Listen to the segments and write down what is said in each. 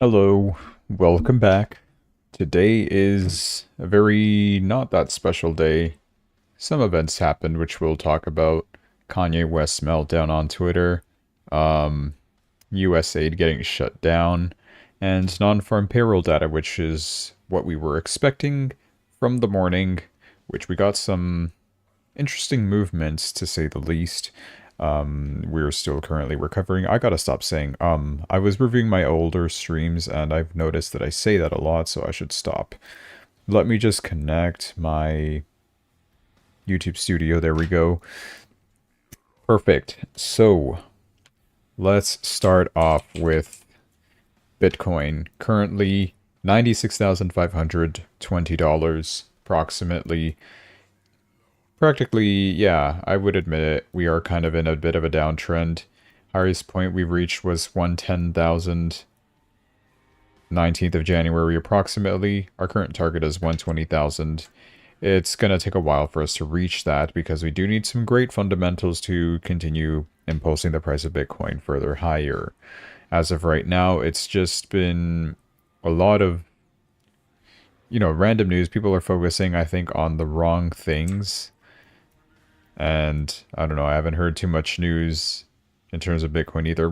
Hello, welcome back. Today is a very not that special day. Some events happened, which we'll talk about. Kanye West's meltdown on Twitter, um, USAID getting shut down, and non-farm payroll data, which is what we were expecting from the morning, which we got some interesting movements to say the least. We're still currently recovering. I gotta stop saying I was reviewing my older streams and I've noticed that I say that a lot, so I should stop. Let me just connect my YouTube studio. There we go. Perfect. So let's start off with Bitcoin. Currently $96,520 approximately. Practically, yeah, I would admit it. We are kind of in a bit of a downtrend. Highest point we reached was 110,000, 19th of January approximately. Our current target is 120,000. It's going to take a while for us to reach that because we do need some great fundamentals to continue impulsing the price of Bitcoin further higher. As of right now, it's just been a lot of, random news. People are focusing, I think, on the wrong things. And I don't know, I haven't heard too much news in terms of Bitcoin either.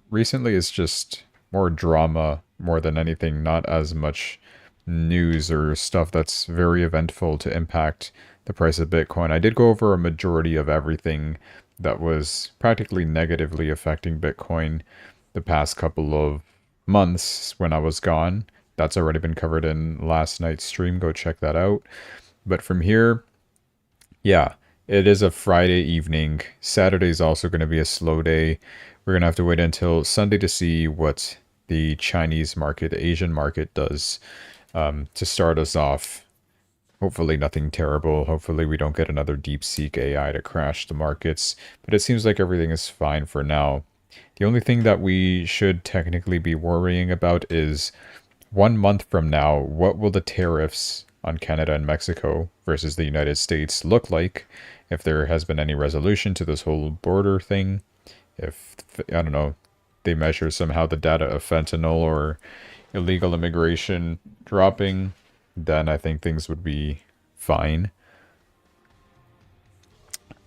Recently, it's just more drama more than anything, not as much news or stuff that's very eventful to impact the price of Bitcoin. I did go over a majority of everything that was practically negatively affecting Bitcoin the past couple of months when I was gone. That's already been covered in last night's stream. Go check that out. But from here, yeah, it is a Friday evening. Saturday is also going to be a slow day. We're going to have to wait until Sunday to see what the Chinese market, the Asian market does to start us off. Hopefully nothing terrible. Hopefully we don't get another DeepSeek AI to crash the markets. But it seems like everything is fine for now. The only thing that we should technically be worrying about is 1 month from now, what will the tariffs on Canada and Mexico versus the United States look like if there has been any resolution to this whole border thing? If, I don't know, they measure somehow the data of fentanyl or illegal immigration dropping, then I think things would be fine.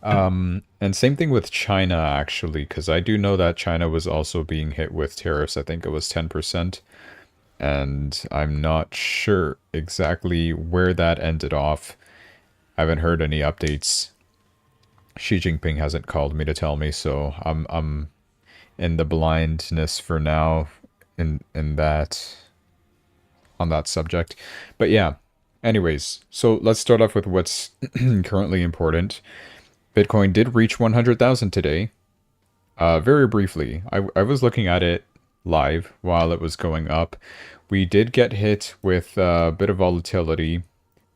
And same thing with China, actually, because I do know that China was also being hit with tariffs. I think it was 10%. And I'm not sure exactly where that ended off. I haven't heard any updates. Xi Jinping hasn't called me to tell me, so I'm in the blindness for now in that on that subject. But yeah, anyways, so let's start off with what's currently important. Bitcoin did reach 100,000 today. Very briefly, I was looking at it live while it was going up. We did get hit with a bit of volatility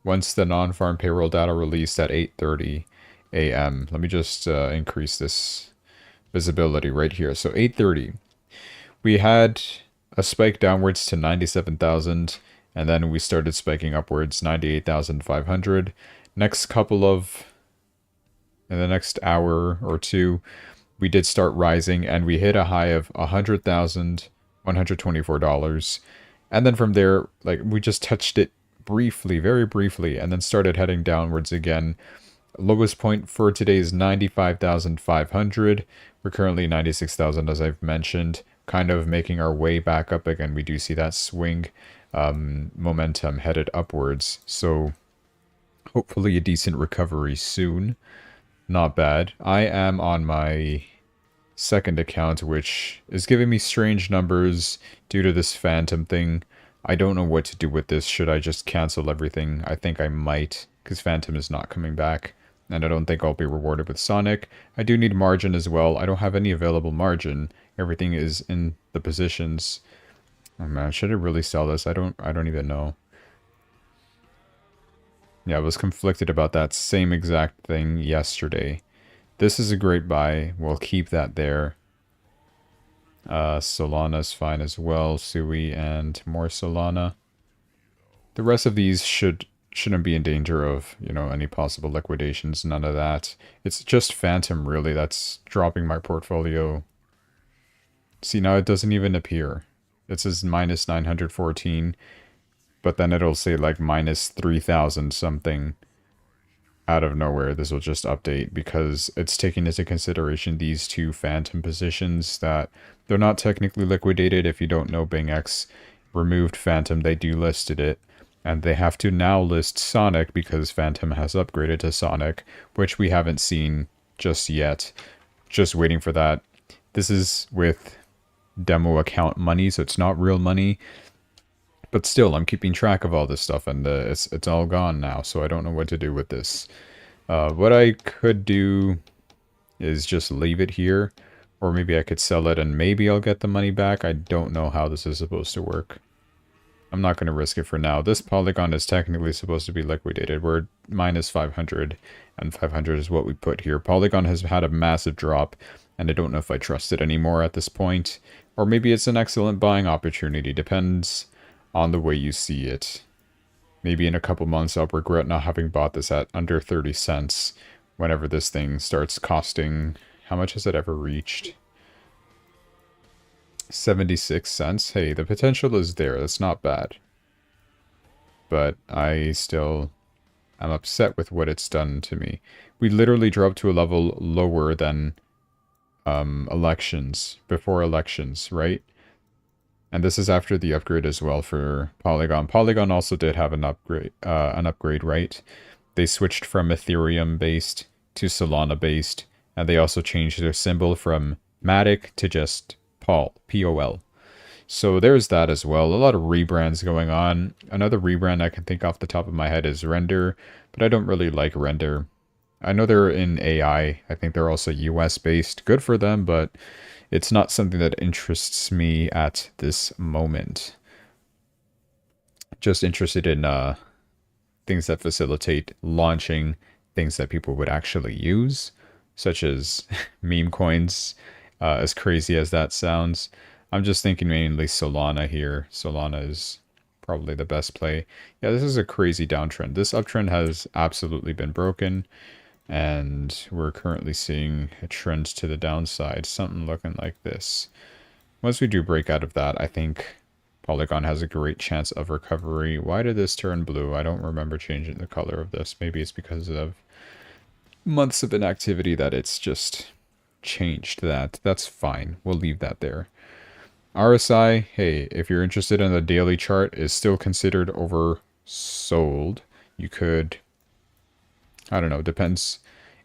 once the non-farm payroll data released at 8:30 a.m. Let me just increase this visibility right here. So 8:30, we had a spike downwards to 97,000, and then we started spiking upwards 98,500. Next couple of, in the next hour or two, we did start rising and we hit a high of $100,124. And then from there, like, we just touched it briefly, very briefly, and then started heading downwards again. Lowest point for today is 95,500. We're currently 96,000, as I've mentioned, kind of making our way back up again. We do see that swing momentum headed upwards. So hopefully a decent recovery soon. Not bad. I am on my second account, which is giving me strange numbers due to this phantom thing. I don't know what to do with this. Should I just cancel everything? I think I might, because phantom is not coming back, and I don't think I'll be rewarded with Sonic. I do need margin as well. I don't have any available margin. Everything is in the positions. Oh man, should I really sell this? I don't even know. Yeah, I was conflicted about that same exact thing yesterday. This is a great buy. We'll keep that there. Solana's fine as well. Sui and more Solana. The rest of these shouldn't be in danger of, any possible liquidations. None of that. It's just Phantom, really, that's dropping my portfolio. See, now it doesn't even appear. It says minus 914, but then it'll say like minus 3,000 something out of nowhere. This will just update because it's taking into consideration these two phantom positions that they're not technically liquidated. If you don't know, BingX removed phantom, they delisted it, and they have to now list Sonic because phantom has upgraded to Sonic, which we haven't seen just yet. Just waiting for that. This is with demo account money, so it's not real money. But still, I'm keeping track of all this stuff, and it's all gone now, so I don't know what to do with this. What I could do is just leave it here, or maybe I could sell it and maybe I'll get the money back. I don't know how this is supposed to work. I'm not going to risk it for now. This polygon is technically supposed to be liquidated. We're minus 500, and 500 is what we put here. Polygon has had a massive drop, and I don't know if I trust it anymore at this point. Or maybe it's an excellent buying opportunity. Depends on the way you see it. Maybe in a couple months I'll regret not having bought this at under 30 cents whenever this thing starts costing... How much has it ever reached? 76 cents? Hey, the potential is there. That's not bad. But I still... I'm upset with what it's done to me. We literally dropped to a level lower than elections, before elections, right? And this is after the upgrade as well for Polygon. Polygon also did have an upgrade, right? They switched from Ethereum-based to Solana-based, and they also changed their symbol from Matic to just POL, P-O-L. So there's that as well. A lot of rebrands going on. Another rebrand I can think off the top of my head is Render, but I don't really like Render. I know they're in AI. I think they're also US-based. Good for them, but it's not something that interests me at this moment. Just interested in things that facilitate launching things that people would actually use, such as meme coins, as crazy as that sounds. I'm just thinking mainly Solana here. Solana is probably the best play. Yeah, this is a crazy downtrend. This uptrend has absolutely been broken, and we're currently seeing a trend to the downside, something looking like this. Once we do break out of that, I think Polygon has a great chance of recovery. Why did this turn blue? I don't remember changing the color of this. Maybe it's because of months of inactivity that it's just changed that. That's fine. We'll leave that there. RSI, hey, if you're interested in the daily chart, is still considered oversold. You could, I don't know, depends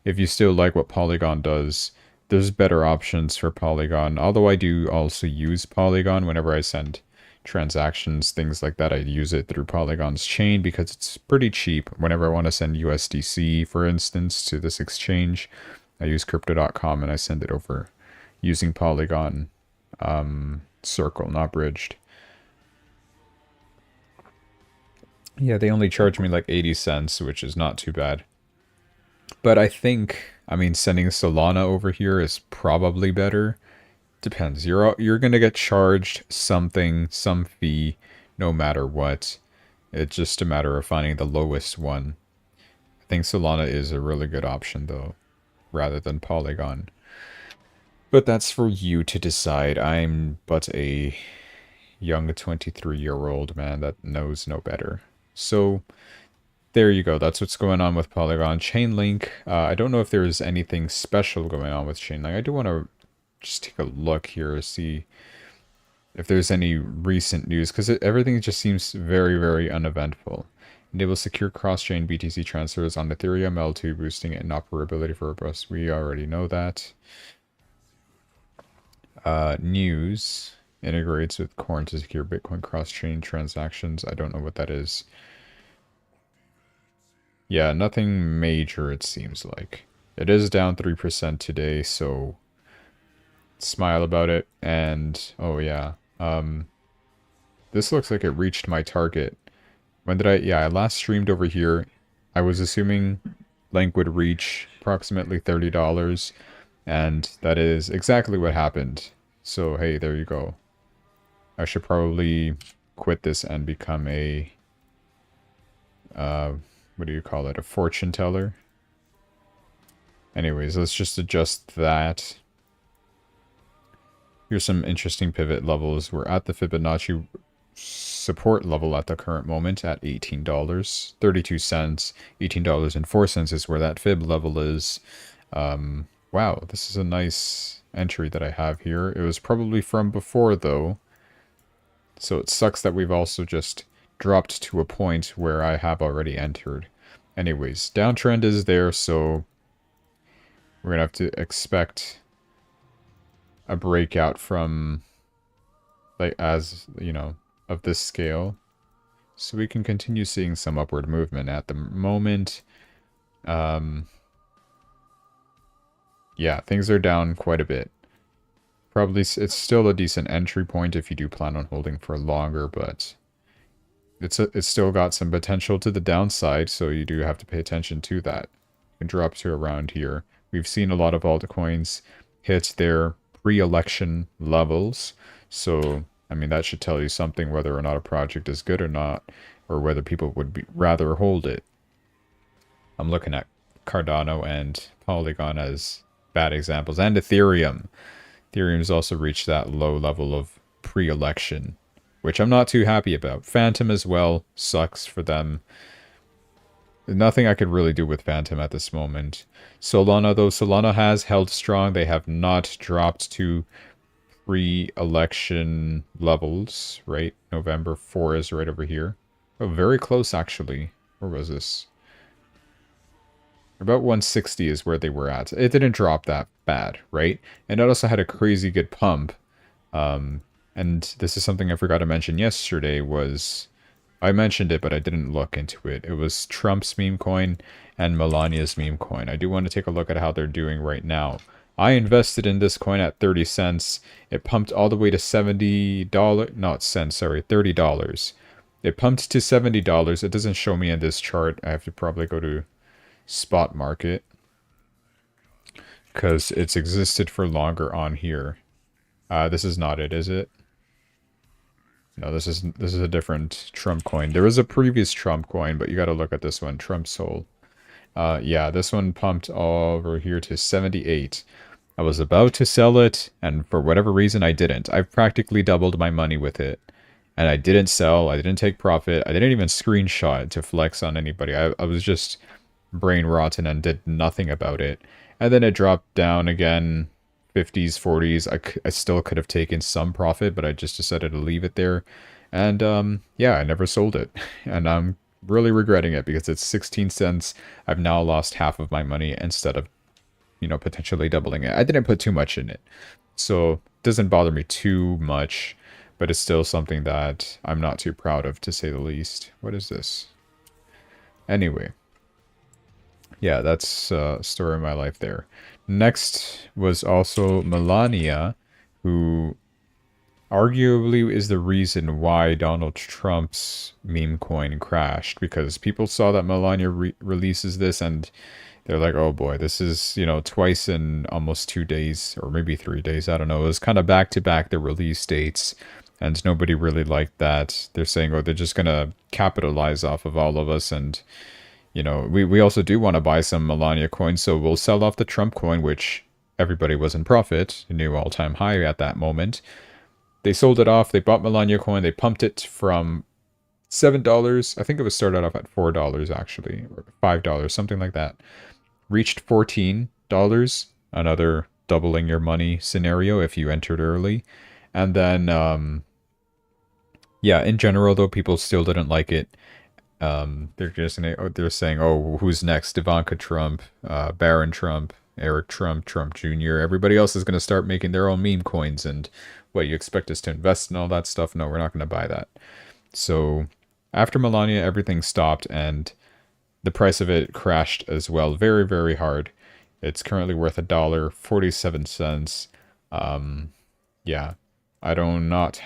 if you still like what Polygon does. There's better options for Polygon, although I do also use Polygon whenever I send transactions, things like that. I use it through Polygon's chain because it's pretty cheap. Whenever I want to send USDC, for instance, to this exchange, I use crypto.com and I send it over using Polygon Circle, not bridged. Yeah, they only charge me like 80 cents, which is not too bad. But I think, I mean, sending Solana over here is probably better. Depends. You're gonna get charged something, some fee, no matter what. It's just a matter of finding the lowest one. I think Solana is a really good option, though, rather than Polygon. But that's for you to decide. I'm but a young 23-year-old man that knows no better. So there you go. That's what's going on with Polygon. Chainlink, I don't know if there's anything special going on with Chainlink. I do want to just take a look here to see if there's any recent news, because everything just seems very, very uneventful. Enable secure cross-chain BTC transfers on Ethereum L2, boosting interoperability for robust. We already know that. News integrates with Corn to secure Bitcoin cross-chain transactions. I don't know what that is. Yeah, nothing major, it seems like. It is down 3% today, so smile about it. And oh yeah, this looks like it reached my target. When did I last streamed over here. I was assuming Link would reach approximately $30, and that is exactly what happened. So hey, there you go. I should probably quit this and become a what do you call it, a fortune teller. Anyways, let's just adjust that. Here's some interesting pivot levels. We're at the Fibonacci support level at the current moment at $18.32. $18.04 is where that fib level is. Wow, this is a nice entry that I have here. It was probably from before, though. So it sucks that we've also just dropped to a point where I have already entered. Anyways, downtrend is there, so we're going to have to expect a breakout from, like, as, you know, of this scale. So we can continue seeing some upward movement at the moment. Yeah, things are down quite a bit. Probably it's still a decent entry point if you do plan on holding for longer, but it's still got some potential to the downside, so you do have to pay attention to that. It can drop to around here. We've seen a lot of altcoins hit their pre-election levels, so I mean that should tell you something whether or not a project is good or not, or whether people would rather hold it. I'm looking at Cardano and Polygon as bad examples, and Ethereum. Ethereum's also reached that low level of pre-election, which I'm not too happy about. Phantom as well sucks for them. Nothing I could really do with Phantom at this moment. Solana, though, Solana has held strong. They have not dropped to pre-election levels, right? November 4 is right over here. Oh, very close, actually. Where was this? About 160 is where they were at. It didn't drop that bad, right? And it also had a crazy good pump. And this is something I forgot to mention yesterday was... I mentioned it, but I didn't look into it. It was Trump's meme coin and Melania's meme coin. I do want to take a look at how they're doing right now. I invested in this coin at 30 cents. It pumped all the way to $70, not cents, sorry, $30. It pumped to $70. It doesn't show me in this chart. I have to probably go to spot market because it's existed for longer on here. This is not it, is it? No, this is a different Trump coin. There was a previous Trump coin, but you got to look at this one, Trump Soul. Yeah, this one pumped over here to 78. I was about to sell it, and for whatever reason, I didn't. I've practically doubled my money with it, and I didn't sell. I didn't take profit. I didn't even screenshot it to flex on anybody. I was just brain rotten and did nothing about it. And then it dropped down again. 50s, 40s. I still could have taken some profit, but I just decided to leave it there. And yeah, I never sold it. And I'm really regretting it because it's 16 cents. I've now lost half of my money instead of, you know, potentially doubling it. I didn't put too much in it, so it doesn't bother me too much, but it's still something that I'm not too proud of, to say the least. What is this? Anyway. Yeah, that's a story of my life there. Next was also Melania, who arguably is the reason why Donald Trump's meme coin crashed, because people saw that Melania releases this and they're like, oh boy, this is, you know, twice in almost 2 days, or maybe 3 days, I don't know. It was kind of back to back, the release dates, and nobody really liked that. They're saying, oh, they're just going to capitalize off of all of us, and you know, we also do want to buy some Melania coins, so we'll sell off the Trump coin, which everybody was in profit, a new all-time high at that moment. They sold it off, they bought Melania coin, they pumped it from $7, I think it was started off at $4 actually, or $5, something like that. Reached $14, another doubling your money scenario if you entered early. And then, yeah, in general though, people still didn't like it. They're saying, oh, who's next? Ivanka Trump, Barron Trump, Eric Trump, Trump Jr. Everybody else is going to start making their own meme coins, and what, you expect us to invest in all that stuff? No, we're not going to buy that. So after Melania, everything stopped, and the price of it crashed as well, very, very hard. It's currently worth $1.47. Yeah, I do not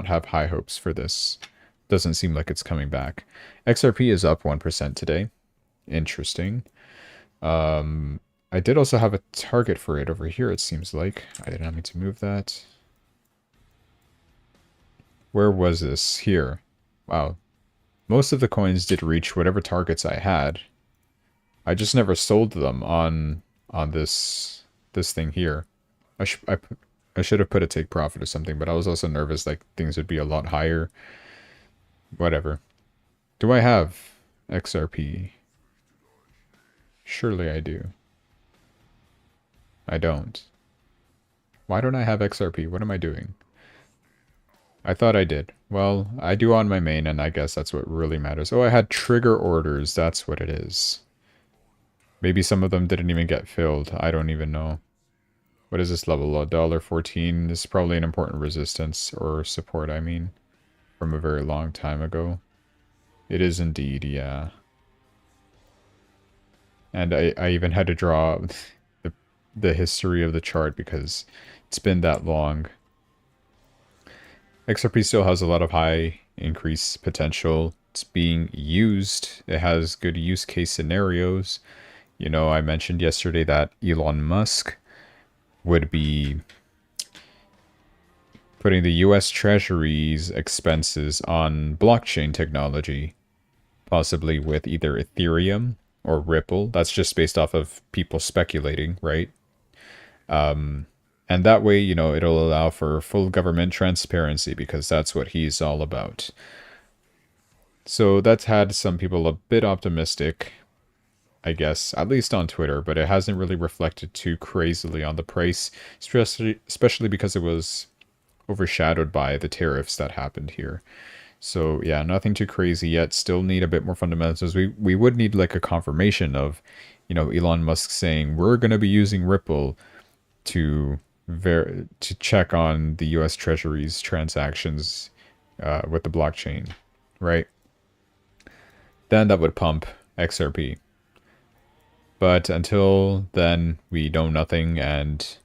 have high hopes for this. Doesn't seem like it's coming back. XRP is up 1% today. Interesting. I did also have a target for it over here, it seems like. I did not mean to move that. Where was this? Here. Wow. Most of the coins did reach whatever targets I had. I just never sold them on this thing here. I should have put a take profit or something, but I was also nervous like things would be a lot higher. Whatever. Do I have XRP? Surely I do. I don't. Why don't I have XRP? What am I doing? I thought I did. Well, I do on my main, and I guess that's what really matters. Oh, I had trigger orders. That's what it is. Maybe some of them didn't even get filled. I don't even know. What is this level? $1.14. This is probably an important resistance or support, I mean, from a very long time ago. It is indeed, yeah. And I even had to draw the history of the chart because it's been that long. XRP still has a lot of high increase potential. It's being used. It has good use case scenarios. You know, I mentioned yesterday that Elon Musk would be putting the US Treasury's expenses on blockchain technology, possibly with either Ethereum or Ripple. That's just based off of people speculating, right? And that way, you know, it'll allow for full government transparency because that's what he's all about. So that's had some people a bit optimistic, I guess, at least on Twitter, but it hasn't really reflected too crazily on the price, especially because it was overshadowed by the tariffs that happened here. So yeah, nothing too crazy yet. Still need a bit more fundamentals. We would need like a confirmation of, you know, Elon Musk saying we're going to be using Ripple to check on the U.S. Treasury's transactions with the blockchain, right? Then that would pump XRP. But until then, we know nothing, and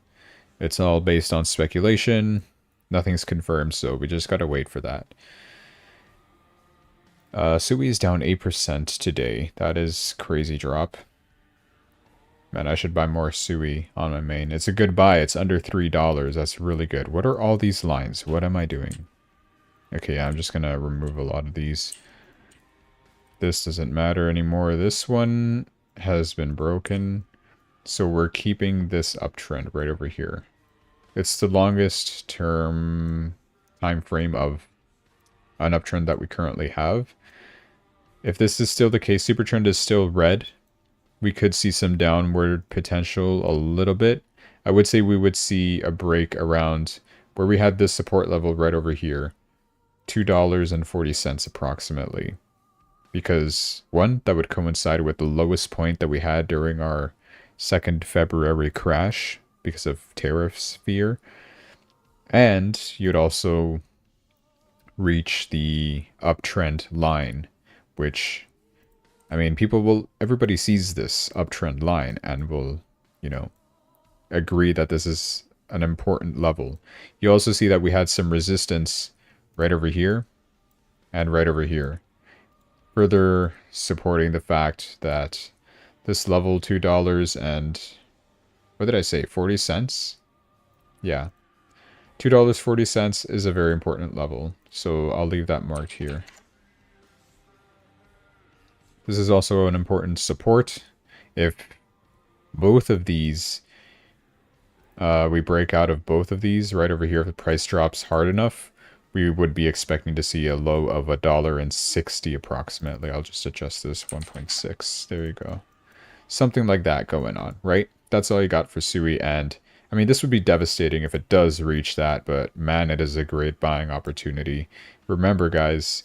it's all based on speculation. Nothing's confirmed, so we just gotta wait for that. Sui is down 8% today. That is crazy drop. Man, I should buy more Sui on my main. It's a good buy. It's under $3. That's really good. What are all these lines? What am I doing? Okay, yeah, I'm just gonna remove a lot of these. This doesn't matter anymore. This one has been broken. So we're keeping this uptrend right over here. It's the longest term time frame of an uptrend that we currently have. If this is still the case, super trend is still red. We could see some downward potential a little bit. I would say we would see a break around where we had this support level right over here. $2.40 approximately. Because, one, that would coincide with the lowest point that we had during our 2nd February crash because of tariffs fear. And you'd also reach the uptrend line, which, I mean, everybody sees this uptrend line and will, you know, agree that this is an important level. You also see that we had some resistance right over here and right over here, further supporting the fact that this level $2 and, what did I say, 40 cents? Yeah. $2.40 is a very important level, so I'll leave that marked here. This is also an important support. If both of these, we break out of both of these right over here, if the price drops hard enough, we would be expecting to see a low of $1.60 approximately. I'll just adjust this 1.6. There you go. Something like that going on, right? That's all you got for Sui, and I mean, this would be devastating if it does reach that, but man, it is a great buying opportunity. Remember, guys,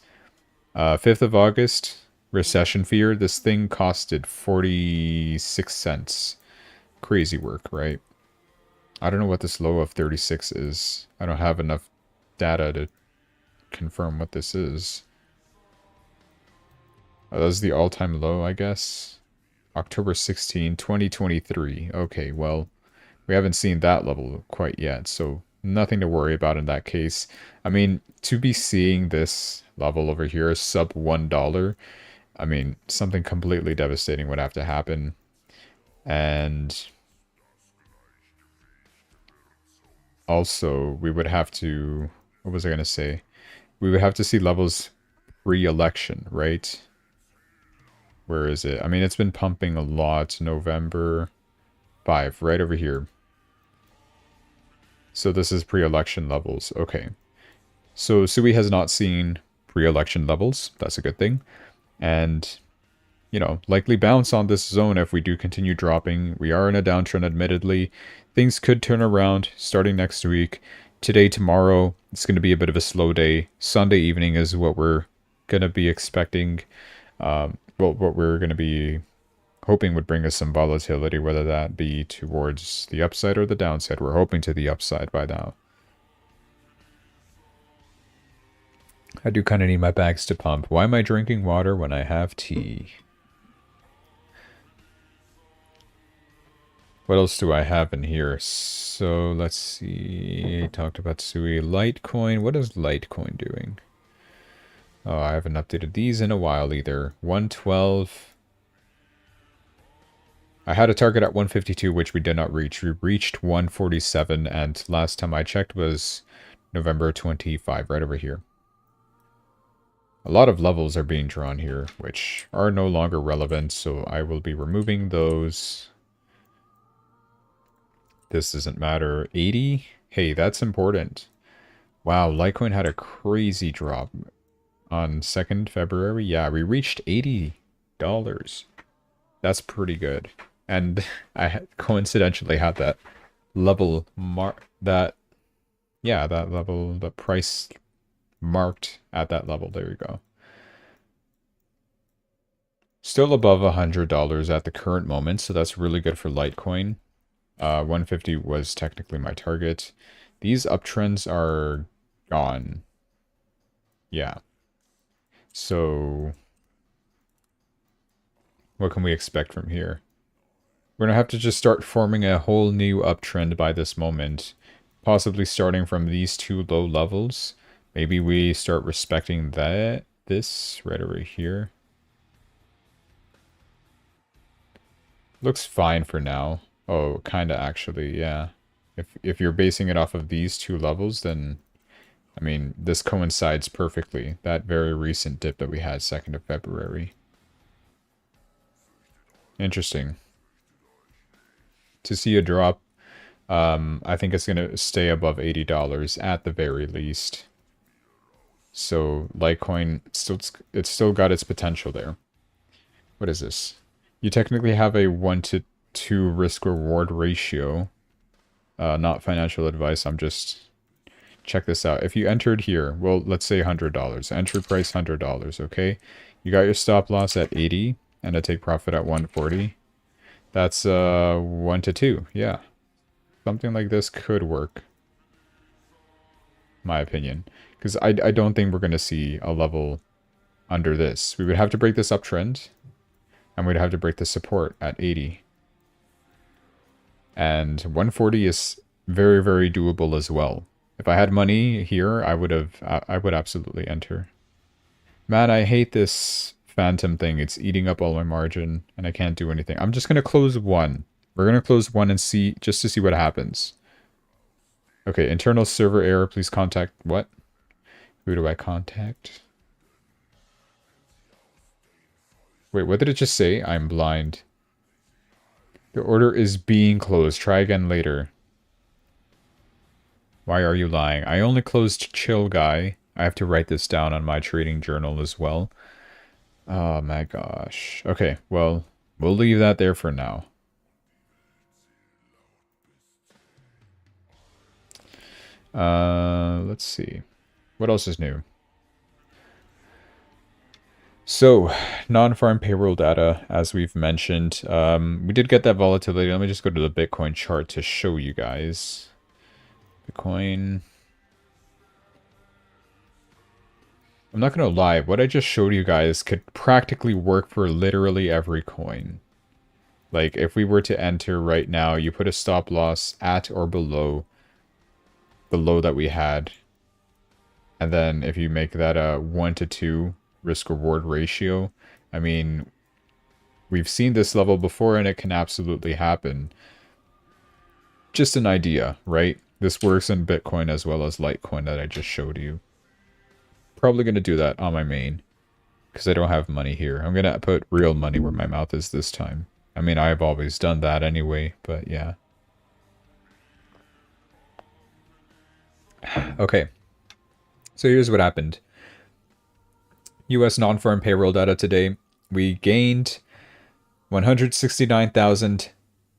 5th of August, recession fear, this thing costed 46 cents. Crazy work, right? I don't know what this low of 36 is. I don't have enough data to confirm what this is. Oh, that's the all-time low, I guess. October 16, 2023. Okay, well, we haven't seen that level quite yet, so nothing to worry about in that case. I mean, to be seeing this level over here, sub $1, I mean, something completely devastating would have to happen. And also, we would have to, what was I going to say? We would have to see levels pre-election, right? Where is it? I mean, it's been pumping a lot. November 5, right over here. So this is pre-election levels. Okay. So Sui has not seen pre-election levels. That's a good thing. And, you know, likely bounce on this zone if we do continue dropping. We are in a downtrend, admittedly. Things could turn around starting next week. Today, tomorrow, it's going to be a bit of a slow day. Sunday evening is what we're going to be expecting. Well, what we're going to be hoping would bring us some volatility, whether that be towards the upside or the downside. We're hoping to the upside by now. I do kind of need my bags to pump. Why am I drinking water when I have tea? What else do I have in here? So let's see. Talked about Sui. Litecoin. What is Litecoin doing? Oh, I haven't updated these in a while either. 112. I had a target at 152, which we did not reach. We reached 147, and last time I checked was November 25, right over here. A lot of levels are being drawn here, which are no longer relevant, so I will be removing those. This doesn't matter. 80? Hey, that's important. Wow, Litecoin had a crazy drop on 2nd February. Yeah, we reached $80. That's pretty good. And I coincidentally had that level that level, the price marked at that level. There you go. Still above $100 at the current moment, so that's really good for Litecoin. 150 was technically my target. These uptrends are gone. Yeah. So what can we expect from here? We're going to have to just start forming a whole new uptrend by this moment. Possibly starting from these two low levels. Maybe we start respecting this right over here. Looks fine for now. Oh, kinda actually, yeah. If you're basing it off of these two levels, then I mean, this coincides perfectly. That very recent dip that we had 2nd of February. Interesting. To see a drop, I think it's gonna stay above $80 at the very least. So Litecoin, it's still got its potential there. What is this? You technically have a 1-to-2 risk-reward ratio. Not financial advice, I'm just... Check this out. If you entered here, well, let's say $100. Entry price $100, okay? You got your stop loss at 80 and a take profit at 140. That's 1-to-2, yeah. Something like this could work. My opinion. Because I don't think we're going to see a level under this. We would have to break this uptrend. And we'd have to break the support at 80. And 140 is very, very doable as well. If I had money here, I would absolutely enter. Man, I hate this phantom thing. It's eating up all my margin, and I can't do anything. I'm just going to close one. We're going to close one and see, just to see what happens. Okay, internal server error. Please contact what? Who do I contact? Wait, what did it just say? I'm blind. The order is being closed. Try again later. Why are you lying? I only closed chill guy. I have to write this down on my trading journal as well. Oh my gosh. Okay, well, we'll leave that there for now. Let's see. What else is new? So, non-farm payroll data, as we've mentioned. We did get that volatility. Let me just go to the Bitcoin chart to show you guys. Bitcoin. I'm not going to lie. What I just showed you guys could practically work for literally every coin. Like, if we were to enter right now, you put a stop loss at or below the low that we had. And then if you make that a 1-to-2 risk-reward ratio, I mean, we've seen this level before and it can absolutely happen. Just an idea, right? This works in Bitcoin as well as Litecoin that I just showed you. Probably going to do that on my main, because I don't have money here. I'm going to put real money where my mouth is this time. I mean, I've always done that anyway, but yeah. Okay, so here's what happened. U.S. non-farm payroll data today. We gained 169,000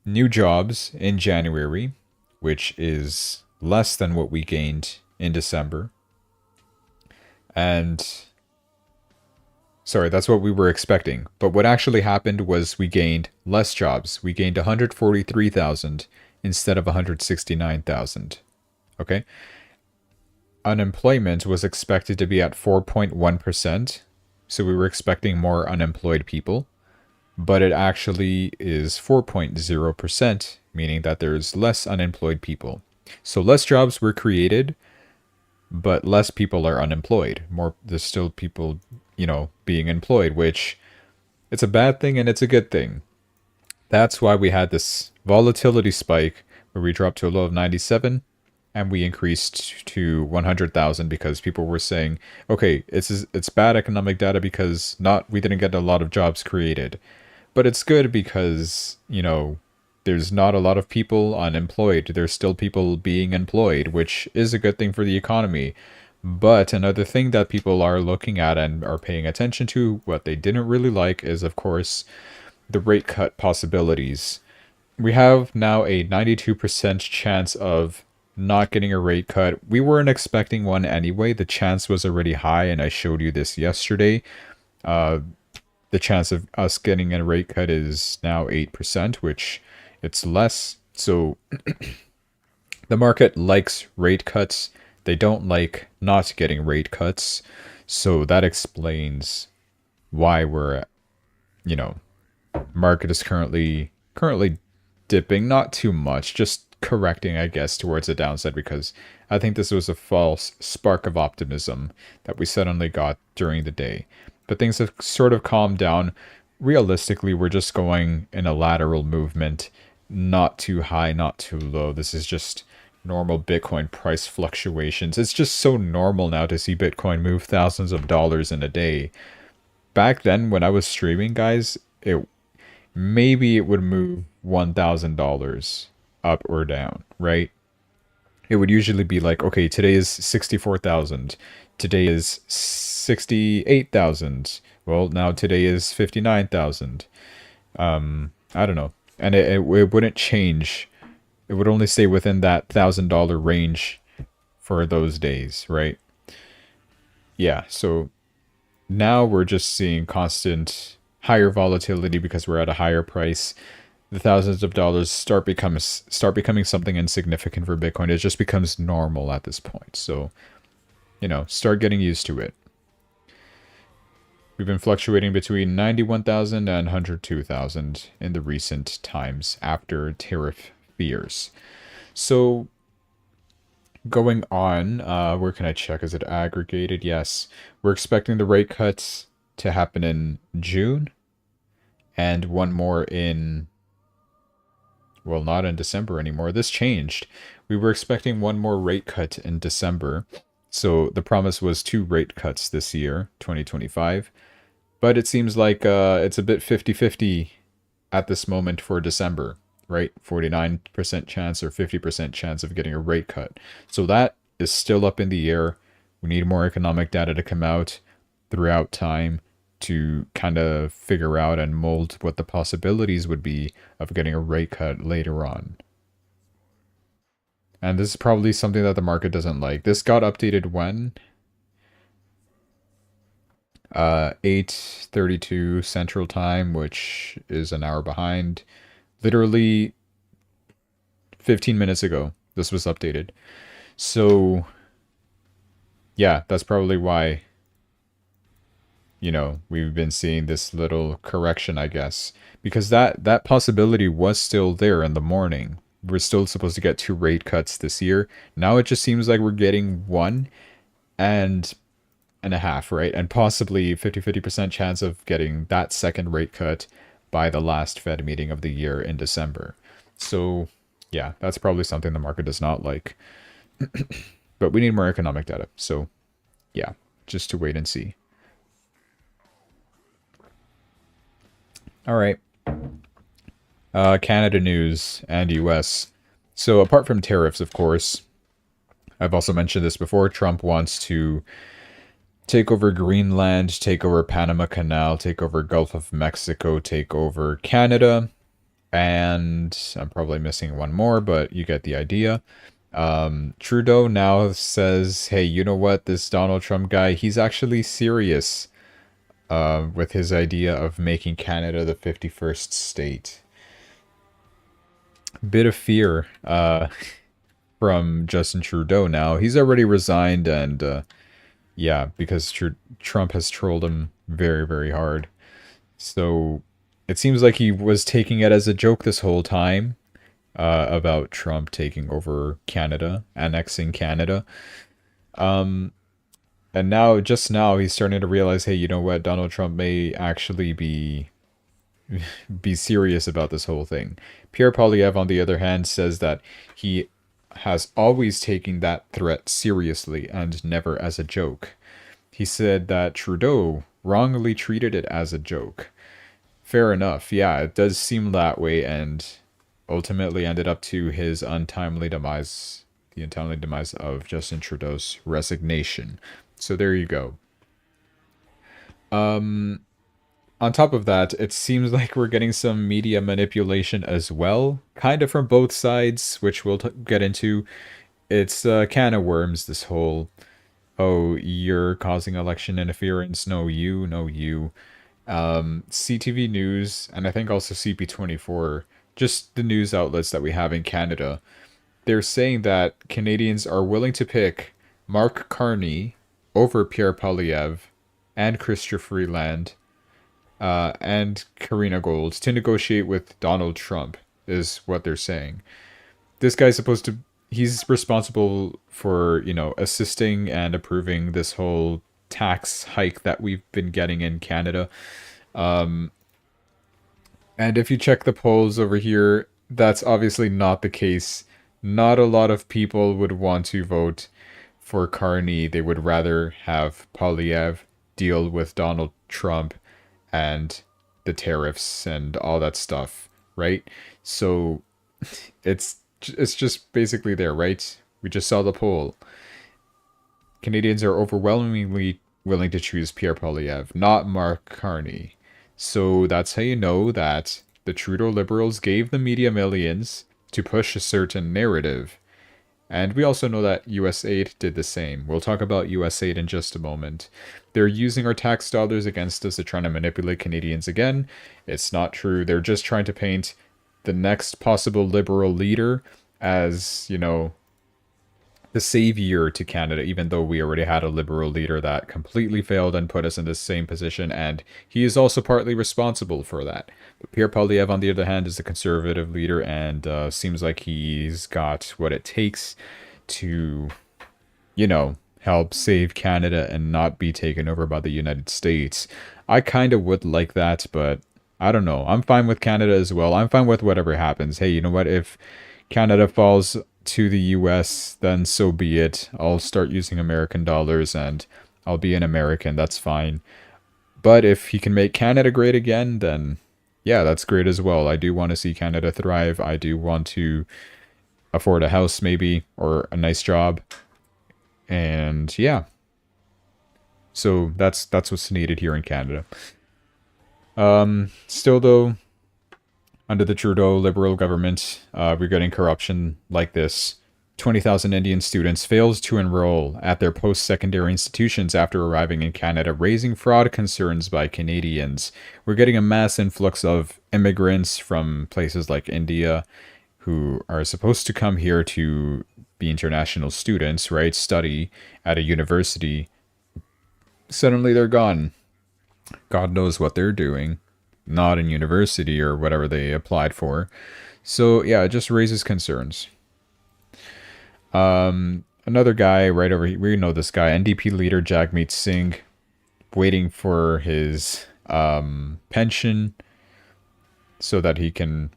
new jobs in January, which is less than what we gained in December. And sorry, that's what we were expecting. But what actually happened was we gained less jobs. We gained 143,000 instead of 169,000. Okay? Unemployment was expected to be at 4.1%. So we were expecting more unemployed people. But it actually is 4.0%, meaning that there's less unemployed people. So less jobs were created, but less people are unemployed. There's still people, being employed, which it's a bad thing and it's a good thing. That's why we had this volatility spike where we dropped to a low of 97 and we increased to 100,000 because people were saying, okay, it's bad economic data because we didn't get a lot of jobs created. But it's good because, there's not a lot of people unemployed. There's still people being employed, which is a good thing for the economy. But another thing that people are looking at and are paying attention to, what they didn't really like, is, of course, the rate cut possibilities. We have now a 92% chance of not getting a rate cut. We weren't expecting one anyway. The chance was already high, and I showed you this yesterday. The chance of us getting a rate cut is now 8%, which it's less. So the market likes rate cuts. They don't like not getting rate cuts. So that explains why we're, market is currently dipping, not too much, just correcting, I guess, towards the downside, because I think this was a false spark of optimism that we suddenly got during the day. But things have sort of calmed down. Realistically, we're just going in a lateral movement, not too high, not too low. This is just normal Bitcoin price fluctuations. It's just so normal now to see Bitcoin move thousands of dollars in a day. Back then, when I was streaming, guys, maybe it would move $1,000 up or down, right? It would usually be like, okay, today is 64,000. Today is 68,000. Well, now today is 59,000. I don't know. And it wouldn't change. It would only stay within that $1,000 range for those days, right? Yeah, so now we're just seeing constant higher volatility because we're at a higher price. The thousands of dollars start becoming something insignificant for Bitcoin. It just becomes normal at this point. So, start getting used to it. We've been fluctuating between 91,000 and 102,000 in the recent times after tariff fears. So, going on, where can I check? Is it aggregated? Yes. We're expecting the rate cuts to happen in June and one more in... well, not in December anymore. This changed. We were expecting one more rate cut in December. So the promise was 2 rate cuts this year, 2025. But it seems like it's a bit 50-50 at this moment for December, right? 49% chance or 50% chance of getting a rate cut. So that is still up in the air. We need more economic data to come out throughout time to kind of figure out and mold what the possibilities would be of getting a rate cut later on. And this is probably something that the market doesn't like. This got updated when? 8:32 Central Time, which is an hour behind. Literally 15 minutes ago, this was updated. So, yeah, that's probably why we've been seeing this little correction, I guess, because that possibility was still there in the morning. We're still supposed to get 2 rate cuts this year. Now it just seems like we're getting 1.5, right? And possibly 50% chance of getting that second rate cut by the last Fed meeting of the year in December. So, yeah, that's probably something the market does not like. But we need more economic data. So, yeah, just to wait and see. All right. Canada news and US. So apart from tariffs, of course, I've also mentioned this before. Trump wants to take over Greenland, take over Panama Canal, take over Gulf of Mexico, take over Canada, and I'm probably missing one more, but you get the idea. Trudeau now says, hey, you know what? This Donald Trump guy, he's actually serious with his idea of making Canada the 51st state. Bit of fear from Justin Trudeau now. He's already resigned, and yeah, because Trump has trolled him very, very hard. So it seems like he was taking it as a joke this whole time about Trump taking over Canada, annexing Canada. And now, just now, he's starting to realize, hey, you know what? Donald Trump may actually be serious about this whole thing. Pierre Poilievre, on the other hand, says that he has always taken that threat seriously and never as a joke. He said that Trudeau wrongly treated it as a joke. Fair enough. Yeah, it does seem that way, and ultimately ended up to his untimely demise, the untimely demise of Justin Trudeau's resignation. So there you go. On top of that, it seems like we're getting some media manipulation as well, kind of from both sides, which we'll get into. It's a can of worms, this whole, oh, you're causing election interference, no you, no you. CTV News, and I think also CP24, just the news outlets that we have in Canada, they're saying that Canadians are willing to pick Mark Carney over Pierre Poilievre and Chrystia Freeland and Karina Gold to negotiate with Donald Trump, is what they're saying. This guy's supposed to, he's responsible for, you know, assisting and approving this whole tax hike that we've been getting in Canada. And if you check the polls over here, that's obviously not the case. Not a lot of people would want to vote for Carney. They would rather have Poilievre deal with Donald Trump and the tariffs and all that stuff, right? So it's just basically there, right? We just saw the poll. Canadians are overwhelmingly willing to choose Pierre Poilievre, not Mark Carney. So that's how you know that the Trudeau Liberals gave the media millions to push a certain narrative. And we also know that USAID did the same. We'll talk about USAID in just a moment. They're using our tax dollars against us. They're trying to manipulate Canadians again. It's not true. They're just trying to paint the next possible liberal leader as, you know, the savior to Canada, even though we already had a liberal leader that completely failed and put us in the same position, and he is also partly responsible for that. But Pierre Poilievre, on the other hand, is a conservative leader, and seems like he's got what it takes to, you know, help save Canada and not be taken over by the United States. I kind of would like that, but I don't know. I'm fine with Canada as well. I'm fine with whatever happens. Hey, you know what? If Canada falls to the US, then so be it. I'll start using American dollars and I'll be an American. That's fine. But if he can make Canada great again, then yeah, that's great as well. I do want to see Canada thrive. I do want to afford a house maybe, or a nice job. And yeah. So that's what's needed here in Canada. Still though, under the Trudeau Liberal government, we're getting corruption like this. 20,000 Indian students failed to enroll at their post-secondary institutions after arriving in Canada, raising fraud concerns by Canadians. We're getting a mass influx of immigrants from places like India who are supposed to come here to be international students, right? Study at a university. Suddenly they're gone. God knows what they're doing. Not in university or whatever they applied for. So yeah, it just raises concerns. Another guy right over here, we know this guy, NDP leader Jagmeet Singh, waiting for his pension so that he can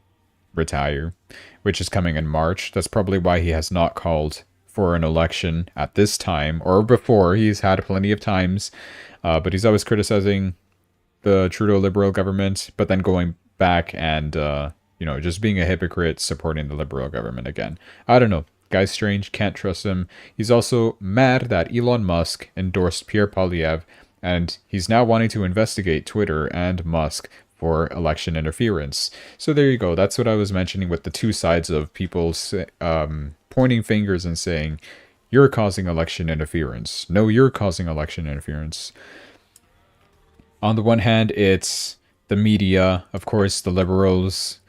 retire, which is coming in March. That's probably why he has not called for an election at this time, or before. He's had plenty of times, but he's always criticizing the Trudeau Liberal government, but then going back and, you know, just being a hypocrite, supporting the Liberal government again. I don't know. Guy's strange, can't trust him. He's also mad that Elon Musk endorsed Pierre Poilievre, and he's now wanting to investigate Twitter and Musk for election interference. So there you go. That's what I was mentioning with the two sides of people pointing fingers and saying, you're causing election interference. No, you're causing election interference. On the one hand, it's the media, of course, the liberals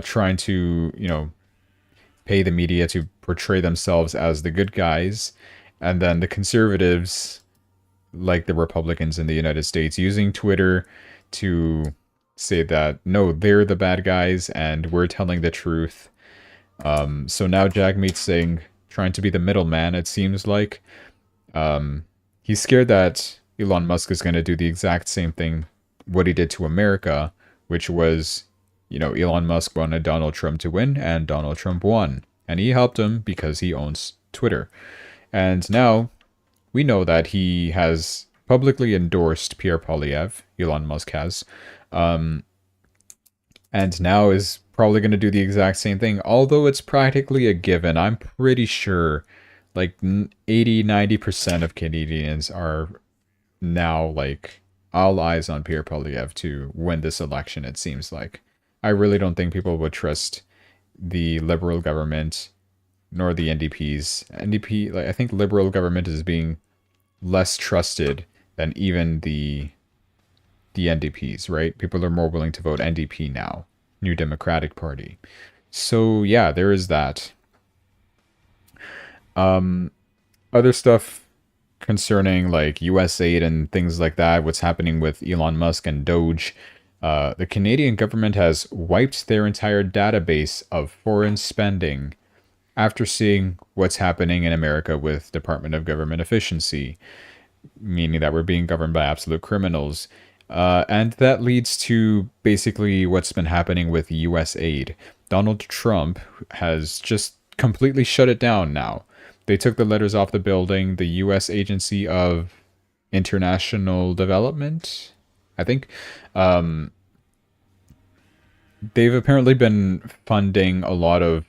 trying to, pay the media to portray themselves as the good guys, and then the conservatives, like the Republicans in the United States, using Twitter to say that no, they're the bad guys and we're telling the truth. So now Jagmeet's saying, trying to be the middleman, it seems like. He's scared that Elon Musk is going to do the exact same thing, what he did to America, which was, Elon Musk wanted Donald Trump to win, and Donald Trump won. And he helped him because he owns Twitter. And now we know that he has publicly endorsed Pierre Poilievre, Elon Musk has, and now is probably going to do the exact same thing, although it's practically a given. I'm pretty sure like 80-90% of Canadians are now like all eyes on Pierre Poilievre to win this election, it seems like. I really don't think people would trust the Liberal government nor the NDPs. NDP, like I think Liberal government is being less trusted than even the NDPs, right? People are more willing to vote NDP now, New Democratic Party. So yeah, there is that. Other stuff concerning like USAID and things like that, what's happening with Elon Musk and Doge. The Canadian government has wiped their entire database of foreign spending after seeing what's happening in America with Department of Government Efficiency, meaning that we're being governed by absolute criminals. And that leads to basically what's been happening with USAID. Donald Trump has just completely shut it down now. They took the letters off the building. The U.S. Agency of International Development, I think, they've apparently been funding a lot of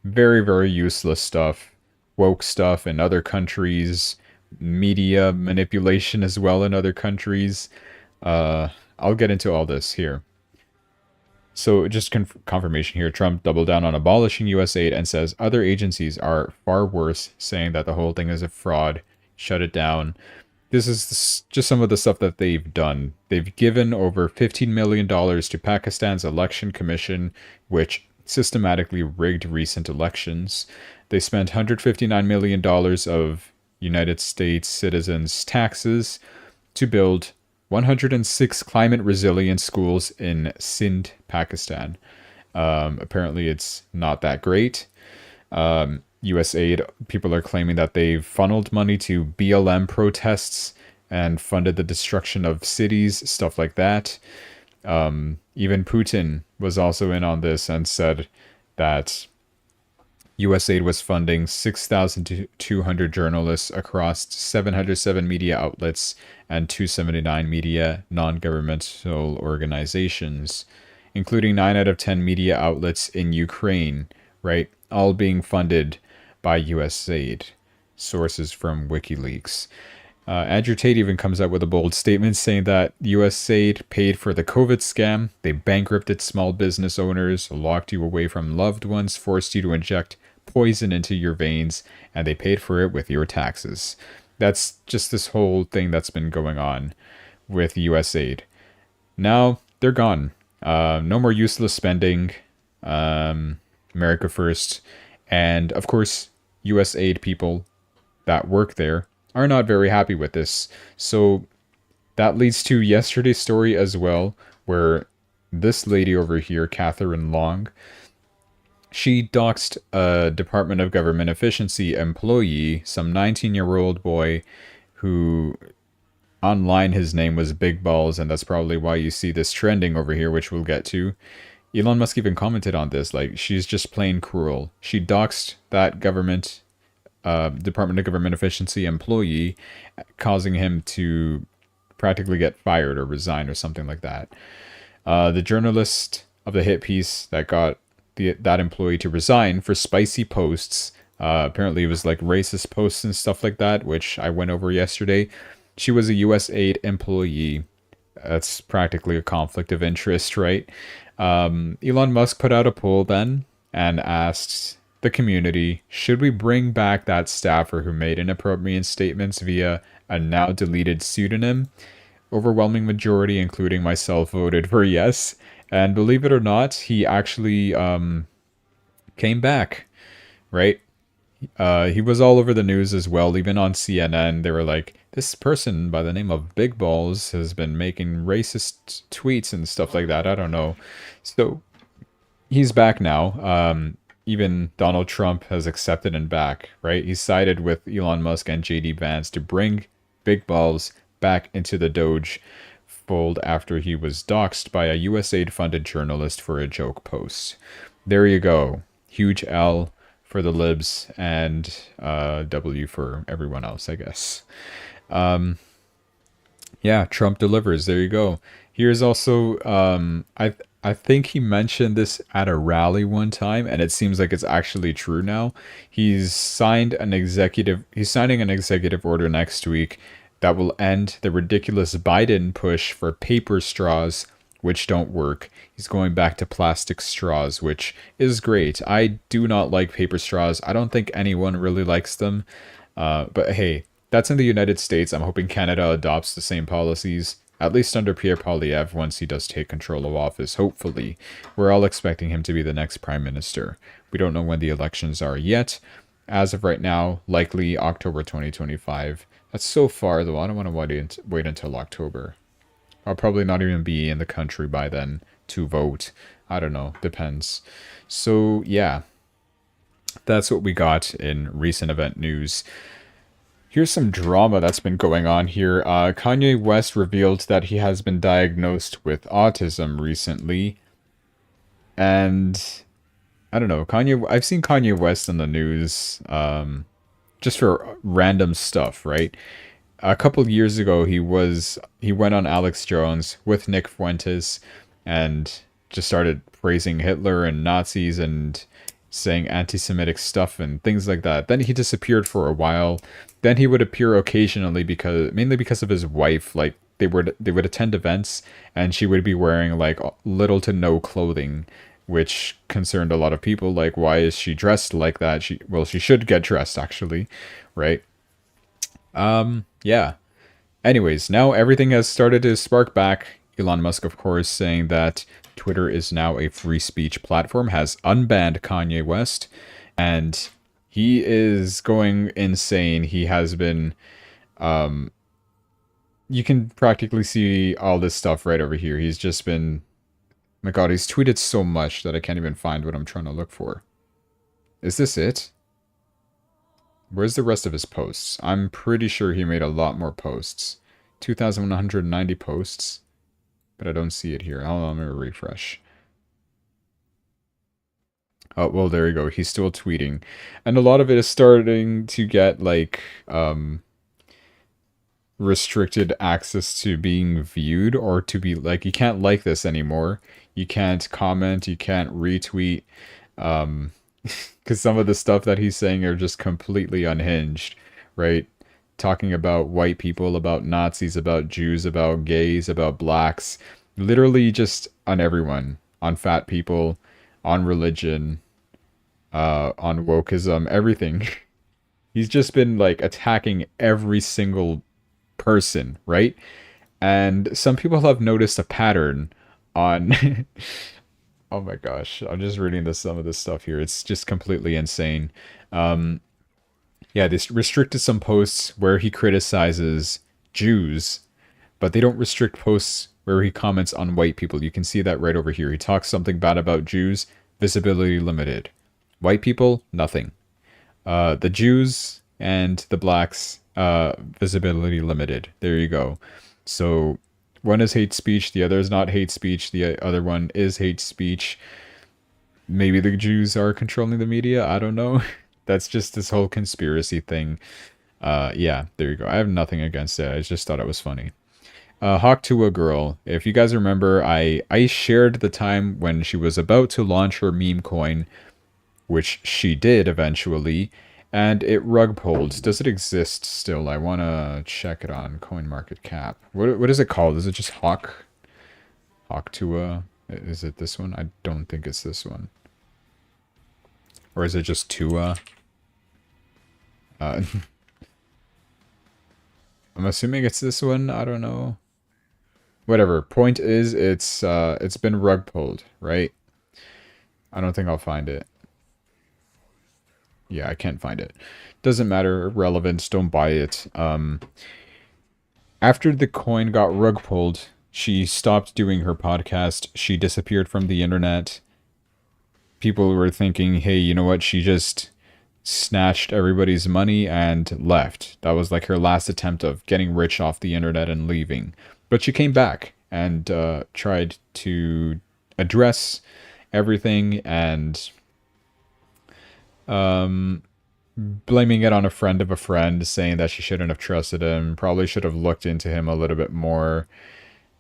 very, very useless stuff, woke stuff in other countries, media manipulation as well in other countries. I'll get into all this here. So just confirmation here, Trump doubled down on abolishing USAID and says other agencies are far worse, saying that the whole thing is a fraud, shut it down. This is just some of the stuff that they've done. They've given over $15 million to Pakistan's election commission, which systematically rigged recent elections. They spent $159 million of United States citizens' taxes to build 106 climate resilient schools in Sindh, Pakistan. Apparently it's not that great. USAID, people are claiming that they've funneled money to BLM protests and funded the destruction of cities, stuff like that. Even Putin was also in on this and said that USAID was funding 6,200 journalists across 707 media outlets and 279 media non-governmental organizations, including 9 out of 10 media outlets in Ukraine, right? All being funded by USAID. Sources from WikiLeaks. Andrew Tate even comes out with a bold statement saying that USAID paid for the COVID scam. They bankrupted small business owners, locked you away from loved ones, forced you to inject poison into your veins, and they paid for it with your taxes. That's just this whole thing that's been going on with USAID. Now, they're gone. No more useless spending. America first. And, of course, USAID people that work there are not very happy with this. So that leads to yesterday's story as well, where this lady over here, Catherine Long, she doxed a Department of Government Efficiency employee, some 19-year-old boy who online his name was Big Balls, and that's probably why you see this trending over here, which we'll get to. Elon Musk even commented on this, like, she's just plain cruel. She doxed that Department of Government Efficiency employee, causing him to practically get fired or resign or something like that. The journalist of the hit piece that got that employee to resign for spicy posts Apparently, it was like racist posts and stuff like that, which I went over yesterday. She was a USAID employee. That's practically a conflict of interest, right? Elon Musk put out a poll then and asked the community, should we bring back that staffer who made inappropriate statements via a now deleted pseudonym? Overwhelming majority, including myself, voted for yes. And believe it or not, he actually came back, right? He was all over the news as well, even on CNN. They were like, this person by the name of Big Balls has been making racist tweets and stuff like that. I don't know. So he's back now. Even Donald Trump has accepted him back, right? He sided with Elon Musk and JD Vance to bring Big Balls back into the Doge fold after he was doxxed by a USAID funded journalist for a joke post. There you go. Huge L for the libs and W for everyone else, I guess. Yeah, Trump delivers. There you go. Here's also I think he mentioned this at a rally one time, and it seems like it's actually true now. He's signing an executive order next week that will end the ridiculous Biden push for paper straws, which don't work. He's going back to plastic straws, which is great. I do not like paper straws. I don't think anyone really likes them. But hey, that's in the United States. I'm hoping Canada adopts the same policies, at least under Pierre Poilievre once he does take control of office, hopefully. We're all expecting him to be the next prime minister. We don't know when the elections are yet. As of right now, likely October 2025. That's so far, though. I don't want to wait until October. I'll probably not even be in the country by then to vote. I don't know. Depends. So, yeah. That's what we got in recent event news. Here's some drama that's been going on here. Kanye West revealed that he has been diagnosed with autism recently. And I don't know, I've seen Kanye West in the news just for random stuff, right? A couple years ago he went on Alex Jones with Nick Fuentes and just started praising Hitler and Nazis and saying anti-Semitic stuff and things like that. Then he disappeared for a while. Then he would appear occasionally mainly because of his wife. Like they would attend events and she would be wearing like little to no clothing, which concerned a lot of people. Like, why is she dressed like that? She should get dressed actually, right? Yeah. Anyways, now everything has started to spark back. Elon Musk, of course, saying that Twitter is now a free speech platform, has unbanned Kanye West, and he is going insane. He has been, you can practically see all this stuff right over here. He's just been, my God, he's tweeted so much that I can't even find what I'm trying to look for. Is this it? Where's the rest of his posts? I'm pretty sure he made a lot more posts. 2,190 posts. But I don't see it here. Hold on, let me refresh. Oh, well, there you go. He's still tweeting. And a lot of it is starting to get, like, restricted access to being viewed or to be, like, you can't like this anymore. You can't comment. You can't retweet. Because some of the stuff that he's saying are just completely unhinged, right? Talking about white people, about Nazis, about Jews, about gays, about blacks, literally just on everyone, on fat people, on religion, on wokeism, everything. He's just been like attacking every single person, right? And some people have noticed a pattern on oh my gosh, I'm just reading some of this stuff here. It's just completely insane. Yeah, they restricted some posts where he criticizes Jews, but they don't restrict posts where he comments on white people. You can see that right over here. He talks something bad about Jews, visibility limited. White people, nothing. The Jews and the blacks, visibility limited. There you go. So one is hate speech, the other is not hate speech, the other one is hate speech. Maybe the Jews are controlling the media, I don't know. That's just this whole conspiracy thing. Yeah, there you go. I have nothing against it. I just thought it was funny. Hawk to a Girl. If you guys remember, I shared the time when she was about to launch her meme coin. which she did eventually, and it rug pulled. Does it exist still? I want to check it on CoinMarketCap. What is it called? Is it just Hawk Tua? Is it this one? I don't think it's this one. Or is it just Tua? I'm assuming it's this one. I don't know. Whatever. Point is, it's been rug pulled, right? I don't think I'll find it. Yeah, I can't find it. Doesn't matter. Relevance. Don't buy it. After the coin got rug pulled, she stopped doing her podcast. She disappeared from the internet. People were thinking, hey, you know what? She just snatched everybody's money and left. That was like her last attempt of getting rich off the internet and leaving. But she came back and tried to address everything and blaming it on a friend of a friend, saying that she shouldn't have trusted him, probably should have looked into him a little bit more.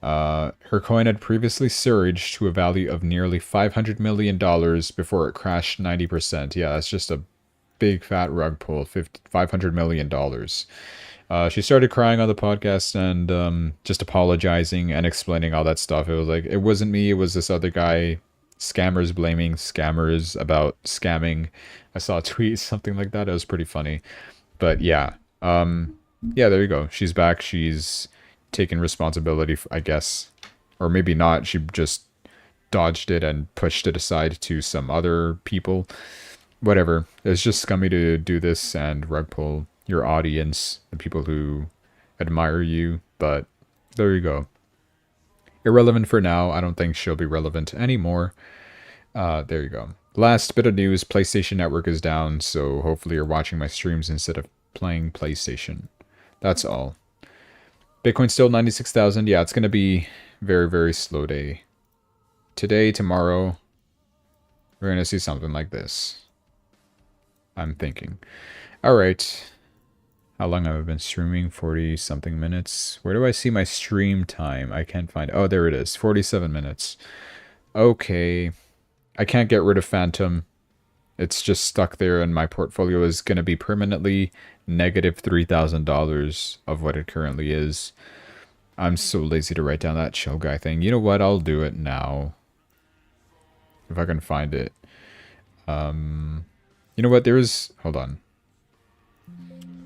Her coin had previously surged to a value of nearly $500 million before it crashed 90%. Yeah, that's just a big fat rug pull, $500 million. She started crying on the podcast and just apologizing and explaining all that stuff. It was like, it wasn't me, it was this other guy. Scammers blaming scammers about scamming. I saw a tweet, something like that. It was pretty funny. But yeah. Yeah, there you go. She's back. She's taken responsibility, I guess. Or maybe not. She just dodged it and pushed it aside to some other people. Whatever. It's just scummy to do this and rug pull your audience, the people who admire you. But there you go. Irrelevant for now. I don't think she'll be relevant anymore. There you go. Last bit of news. PlayStation Network is down, so hopefully you're watching my streams instead of playing PlayStation. That's all. Bitcoin still 96,000. Yeah, it's going to be very, very slow day. Today, tomorrow, we're going to see something like this. I'm thinking. All right. How long have I been streaming? 40 something minutes. Where do I see my stream time? I can't find it. Oh, there it is. 47 minutes. Okay. I can't get rid of Phantom. It's just stuck there, and my portfolio is going to be permanently negative $3,000 of what it currently is. I'm so lazy to write down that chill guy thing. You know what? I'll do it now. If I can find it. You know what? There's... Hold on.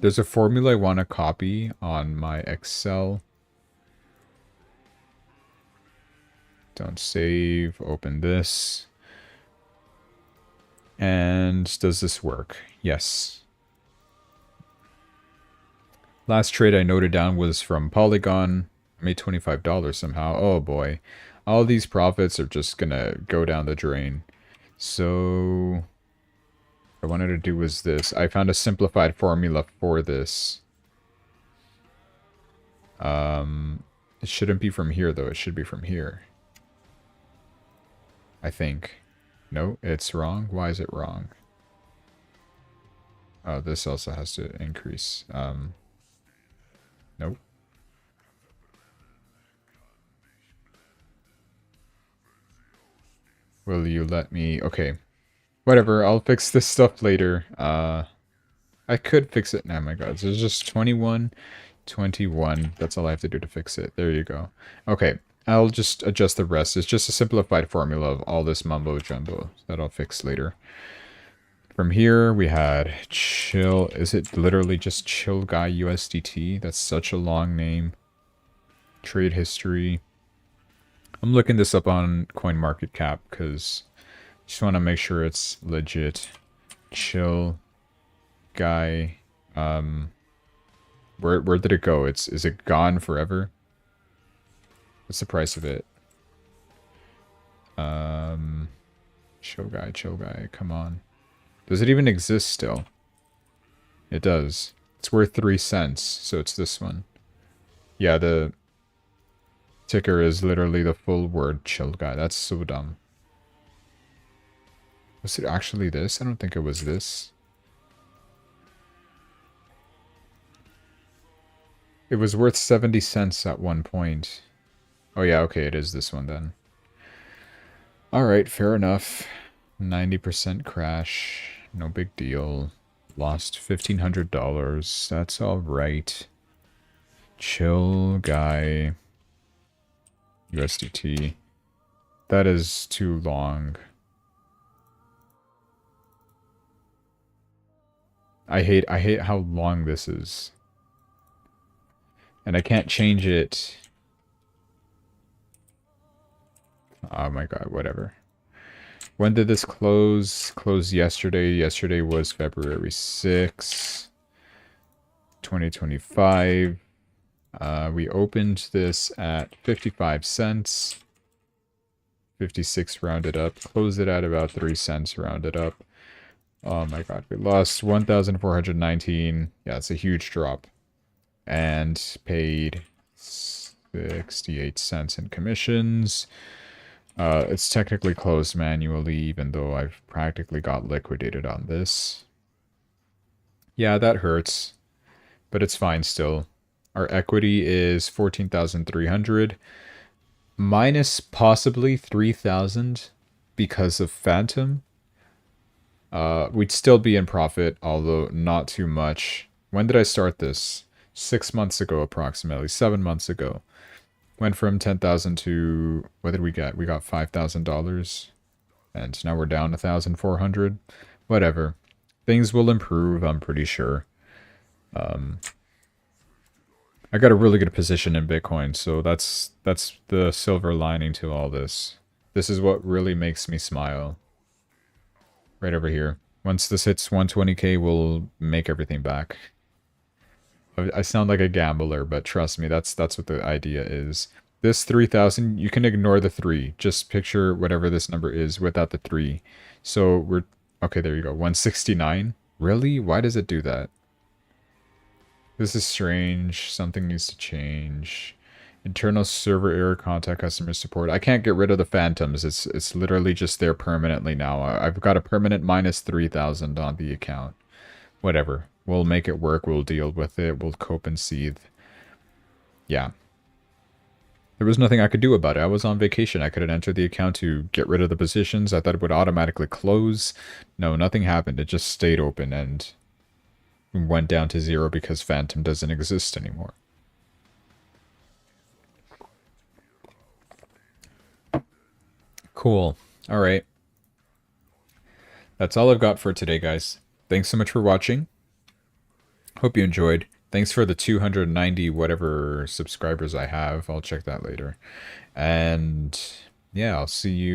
There's a formula I want to copy on my Excel. Don't save. Open this. And does this work? Yes. Last trade I noted down was from Polygon. I made $25 somehow. Oh boy. All these profits are just gonna go down the drain. So... what I wanted to do was this. I found a simplified formula for this. It shouldn't be from here, though. It should be from here. I think. No, it's wrong. Why is it wrong? Oh, this also has to increase. Nope. Will you let me... Okay. Whatever, I'll fix this stuff later. I could fix it. Oh my god, so it's just 21, 21. That's all I have to do to fix it. There you go. Okay, I'll just adjust the rest. It's just a simplified formula of all this mumbo jumbo that I'll fix later. From here, we had Chill. Is it literally just Chill Guy USDT? That's such a long name. Trade history. I'm looking this up on CoinMarketCap because... just want to make sure it's legit. Chill Guy. Where did it go? Is it gone forever? What's the price of it? Chill Guy, come on. Does it even exist still? It does. It's worth 3 cents, so it's this one. Yeah, the ticker is literally the full word Chill Guy. That's so dumb. Was it actually this? I don't think it was this. It was worth 70 cents at one point. Oh yeah, okay, it is this one then. Alright, fair enough. 90% crash. No big deal. Lost $1,500. That's alright. Chill guy. USDT. That is too long. I hate how long this is. And I can't change it. Oh my god, whatever. When did this close? Closed yesterday. Yesterday was February 6th, 2025. We opened this at 55 cents. 56 rounded up. Closed it at about 3 cents rounded up. Oh my god, we lost 1,419. Yeah, it's a huge drop. And paid 68 cents in commissions. It's technically closed manually, even though I've practically got liquidated on this. Yeah, that hurts, but it's fine still. Our equity is 14,300, minus possibly 3,000 because of Phantom. We'd still be in profit, although not too much. When did I start this? 6 months ago, approximately. 7 months ago. Went from 10,000 to, what did we get? We got $5,000. And now we're down 1,400. Whatever. Things will improve, I'm pretty sure. I got a really good position in Bitcoin, so that's the silver lining to all this. This is what really makes me smile. Right over here. Once this hits 120k, we'll make everything back. I sound like a gambler, but trust me, that's what the idea is. This 3,000, you can ignore the 3. Just picture whatever this number is without the 3. So we're... Okay, there you go. 169? Really? Why does it do that? This is strange. Something needs to change. Internal server error, contact customer support. I can't get rid of the phantoms. It's literally just there permanently now. I've got a permanent minus 3,000 on the account. Whatever. We'll make it work. We'll deal with it. We'll cope and seethe. Yeah. There was nothing I could do about it. I was on vacation. I couldn't enter the account to get rid of the positions. I thought it would automatically close. No, nothing happened. It just stayed open and went down to 0 because Phantom doesn't exist anymore. Cool. All right. That's all I've got for today, guys. Thanks so much for watching. Hope you enjoyed. Thanks for the 290 whatever subscribers I have. I'll check that later. And yeah, I'll see you